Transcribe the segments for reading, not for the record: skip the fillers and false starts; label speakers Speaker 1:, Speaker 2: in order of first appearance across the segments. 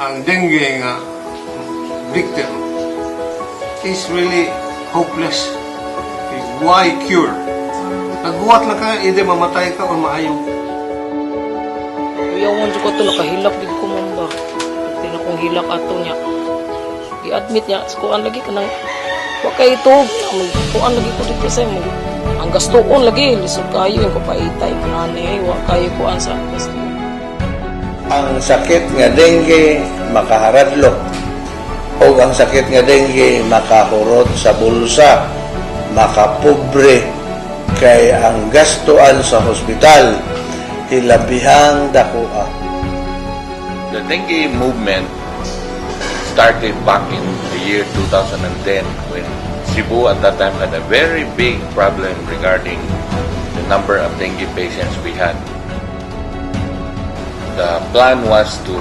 Speaker 1: ang dengue nga victim is really hopeless. Why cure? Nagbuhat lang ka, hindi mamatay ka o maayo.
Speaker 2: Kuyawan ko ito, nakahilak din ko mamba. Pati na kong hilak ato niya. I-admit niya, kuhaan lagi ka nang wakay ito. Kuhaan lagi ko dito sa'yo. Ang gastoon lagi, lisod kayo yung kapaitay. Mananay, wakay kuhaan sa gasto.
Speaker 3: Ang sakit nga dengue makaharadlok o ang sakit nga dengue makahurot sa bulsa, makapobre kay ang gastuan sa hospital hilabihang dakuha.
Speaker 4: The dengue movement started back in the year 2010 when Cebu at that time had a very big problem regarding the number of dengue patients we had. The plan was to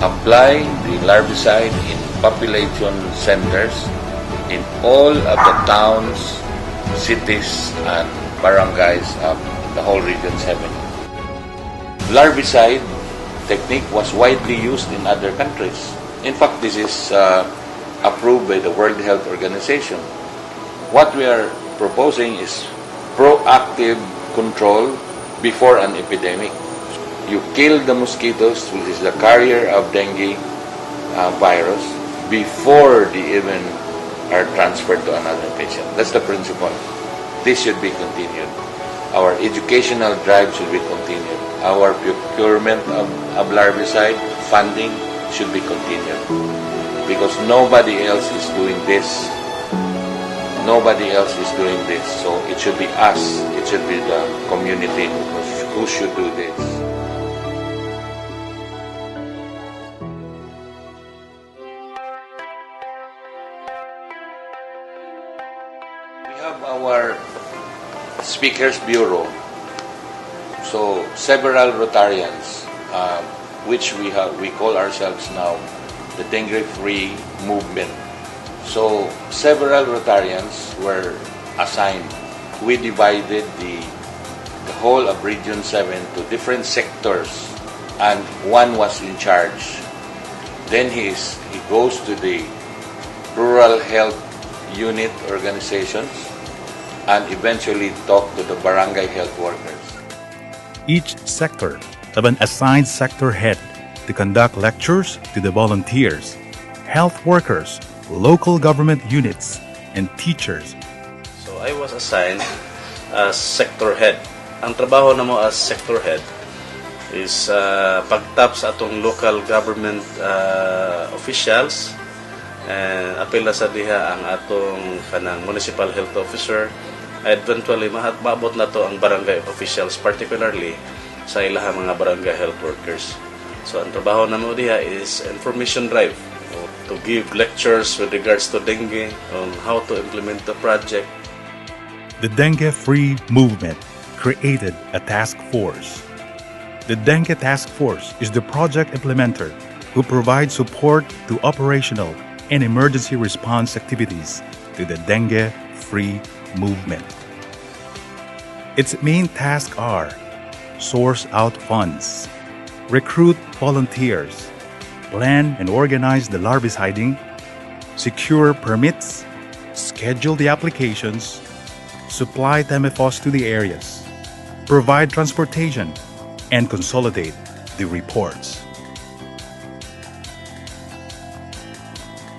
Speaker 4: apply the larvicide in population centers in all of the towns, cities, and barangays of the whole Region 7. Larvicide technique was widely used in other countries. In fact, this is approved by the World Health Organization. What we are proposing is proactive control before an epidemic. You kill the mosquitoes, which is the carrier of dengue virus, before they even are transferred to another patient. That's the principle. This should be continued. Our educational drive should be continued. Our procurement of larvicide funding should be continued. Because nobody else is doing this. Nobody else is doing this. So it should be us. It should be the community who should do this. We have our Speakers Bureau. So several Rotarians, which we call ourselves now the dengue-free movement. So several Rotarians were assigned. We divided the whole of Region 7 to different sectors, and one was in charge. Then he goes to the rural health unit organizations and eventually talk to the barangay health workers.
Speaker 5: Each sector have an assigned sector head to conduct lectures to the volunteers, health workers, local government units, and teachers.
Speaker 6: So I was assigned as sector head. Ang trabaho na mo as sector head is pagtap sa atong local government officials, and apela sa diha ang atong kanang municipal health officer. Eventually maabot na to ang barangay officials, particularly sa ilahang mga barangay health workers. So ang trabaho na mo diha is information drive, to give lectures with regards to dengue on how to implement the project.
Speaker 5: The Dengue-Free Movement created a task force. The Dengue Task Force is the project implementer who provides support to operational and emergency response activities to the Dengue-Free Movement. Its main tasks are source out funds, recruit volunteers, plan and organize the larviciding, secure permits, schedule the applications, supply TMFOS to the areas, provide transportation, and consolidate the reports.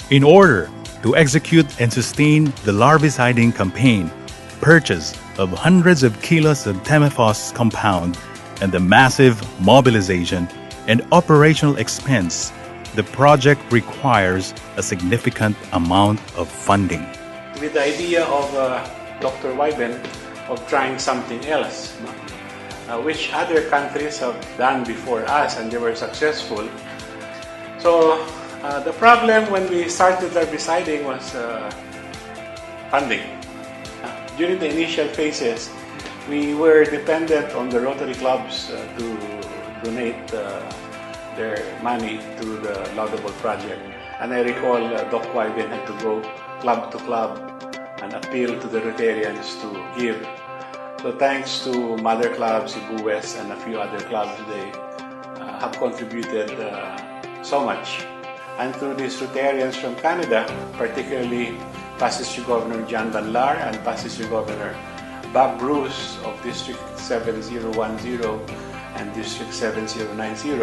Speaker 5: In order to execute and sustain the larviciding campaign, purchase of hundreds of kilos of TMFOS compound, and the massive mobilization and operational expense, the project requires a significant amount of funding.
Speaker 7: With the idea of Dr. Wyben of trying something else, which other countries have done before us and they were successful. So the problem when we started larviciding was funding. During the initial phases, we were dependent on the Rotary clubs to donate their money to the Laudable project. And I recall Doc Wyben had to go club to club and appeal to the Rotarians to give. So thanks to Mother Club, Cebu West, and a few other clubs, they have contributed so much. And through these Rotarians from Canada, particularly Passenger Governor John Banlar and Passenger Governor Bob Bruce of District 7010 and District 7090,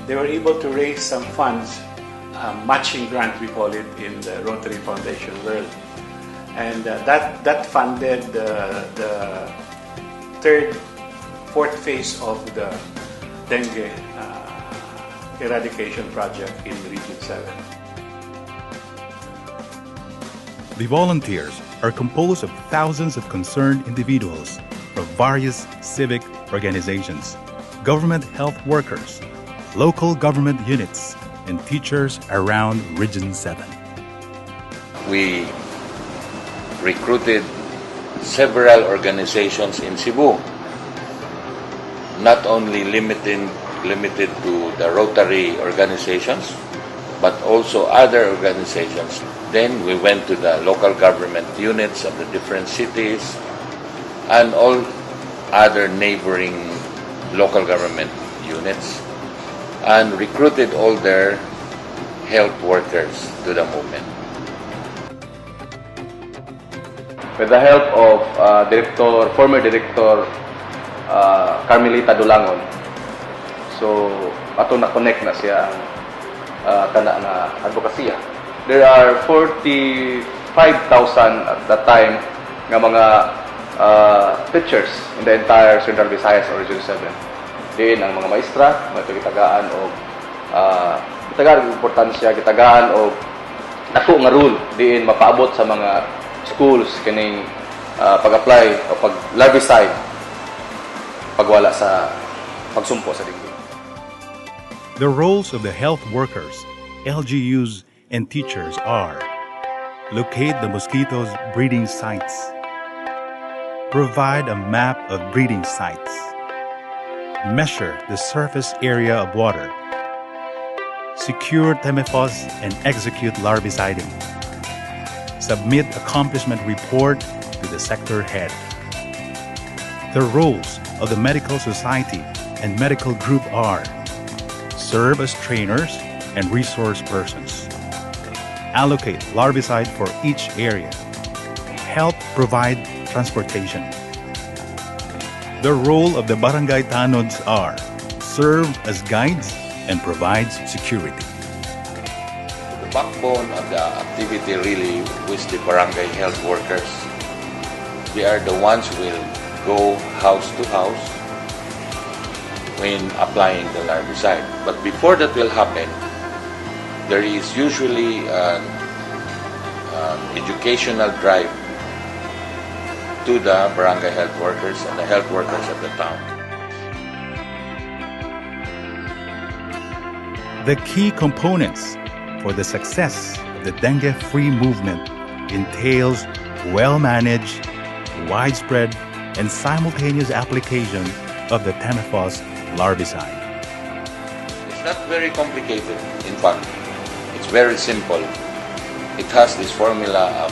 Speaker 7: they were able to raise some funds, matching grant we call it in the Rotary Foundation world. And that funded the fourth phase of the dengue eradication project in Region 7.
Speaker 5: The volunteers are composed of thousands of concerned individuals from various civic organizations, government health workers, local government units, and teachers around Region 7.
Speaker 4: We recruited several organizations in Cebu, not only limited to the Rotary organizations, but also other organizations. Then we went to the local government units of the different cities and all other neighboring local government units and recruited all their health workers to the movement.
Speaker 8: With the help of former director Carmelita Dulangon, so ato na connect na siya ang kana nga advokasya. There are 45,000 at that time nga mga teachers in the entire Central Visayas or Region 7. Diin ang mga maestra, gitagaan og gitagaan og importansya, gitagaan og dako nga rule diin mapaabot sa mga schools kining pag-apply o pag-larvicide pagwala sa pagsumpo sa dengue.
Speaker 5: The roles of the health workers, LGUs, and teachers are: locate the mosquitoes' breeding sites, provide a map of breeding sites, measure the surface area of water, secure TEMEFOS and execute larviciding, submit accomplishment report to the sector head. The roles of the medical society and medical group are: serve as trainers and resource persons, allocate larvicide for each area, help provide transportation. The role of the barangay tanods are: serve as guides and provides security.
Speaker 4: The backbone of the activity really was the barangay health workers. They are the ones who will go house to house when applying the larvicide. But before that will happen, there is usually an educational drive to the barangay health workers and the health workers of the town.
Speaker 5: The key components for the success of the dengue-free movement entails well-managed, widespread, and simultaneous application of the TEMEFOS larvicide.
Speaker 4: It's not very complicated. In fact, it's very simple. It has this formula of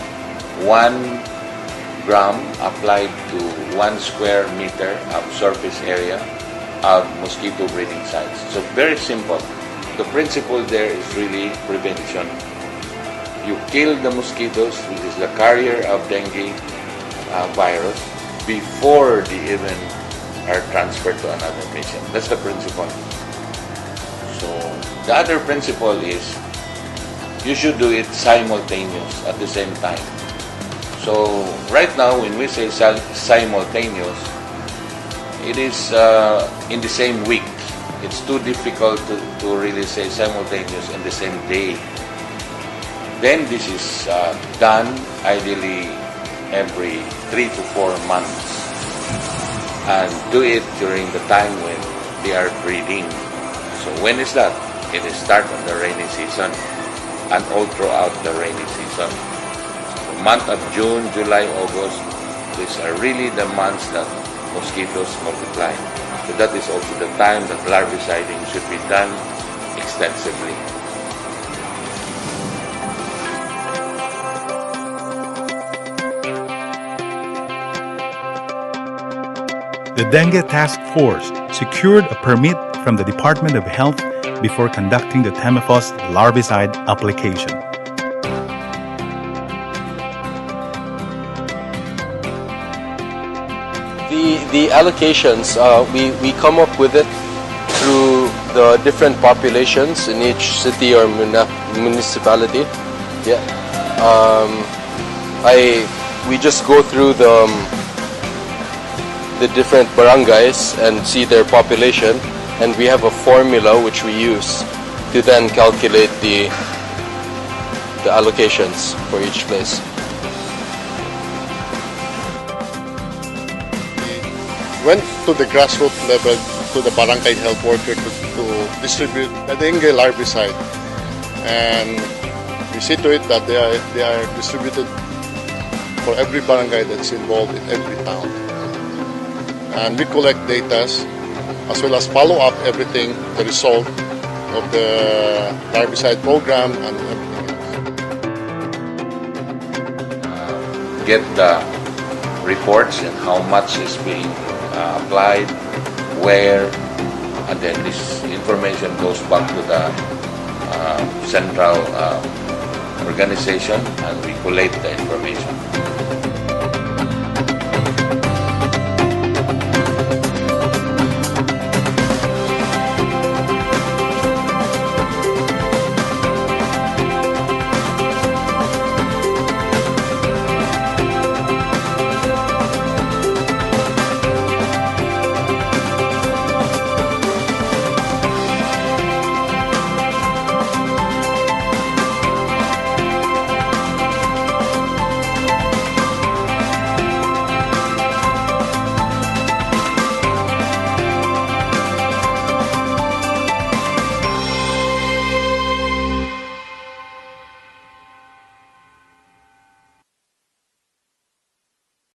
Speaker 4: 1 gram applied to 1 square meter of surface area of mosquito breeding sites. So very simple. The principle there is really prevention. You kill the mosquitoes, which is the carrier of dengue virus, before they even are transferred to another patient. That's the principle. So the other principle is you should do it simultaneous at the same time. So right now when we say simultaneous, it is in the same week. It's too difficult to really say simultaneous in the same day. Then this is done ideally every 3 to 4 months, and do it during the time when they are breeding. So when is that? It is start on the rainy season and all throughout the rainy season. So the month of June, July, August, these are really the months that mosquitoes multiply. So that is also the time that larviciding should be done extensively.
Speaker 5: The Dengue Task Force secured a permit from the Department of Health before conducting the Tamifos larvicide application.
Speaker 9: The allocations, we come up with it through the different populations in each city or municipality. Yeah. We just go through the different barangays and see their population, and we have a formula which we use to then calculate the allocations for each place.
Speaker 10: Went to the grassroots level, to the barangay health worker to distribute the dengue larvicide, and we see to it that they are distributed for every barangay that's involved in every town. And we collect data as well as follow up everything, the result of the larvicide program and everything else.
Speaker 4: Get the reports and how much is being applied, where, and then this information goes back to the central organization, and we collate the information.